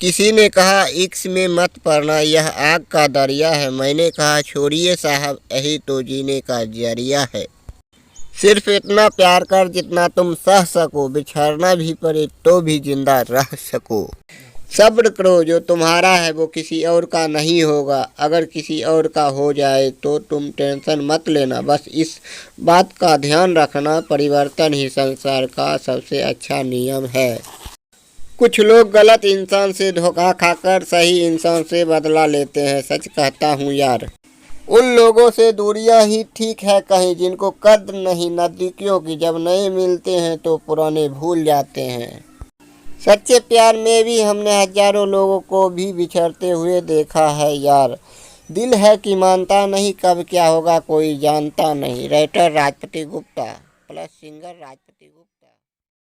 किसी ने कहा इश्क में मत पड़ना, यह आग का दरिया है। मैंने कहा छोड़िए साहब, यही तो जीने का जरिया है। सिर्फ इतना प्यार कर जितना तुम सह सको, बिछड़ना भी पड़े तो भी जिंदा रह सको। सब्र करो, जो तुम्हारा है वो किसी और का नहीं होगा। अगर किसी और का हो जाए तो तुम टेंशन मत लेना। बस इस बात का ध्यान रखना, परिवर्तन ही संसार का सबसे अच्छा नियम है। कुछ लोग गलत इंसान से धोखा खाकर सही इंसान से बदला लेते हैं। सच कहता हूँ यार, उन लोगों से दूरियां ही ठीक है कहीं, जिनको कद्र नहीं नज़दीकियों की। जब नए मिलते हैं तो पुराने भूल जाते हैं। सच्चे प्यार में भी हमने हजारों लोगों को भी बिछड़ते हुए देखा है यार। दिल है कि मानता नहीं, कब क्या होगा कोई जानता नहीं। Writer Rajpati Gupta plus singer Rajpati Gupta.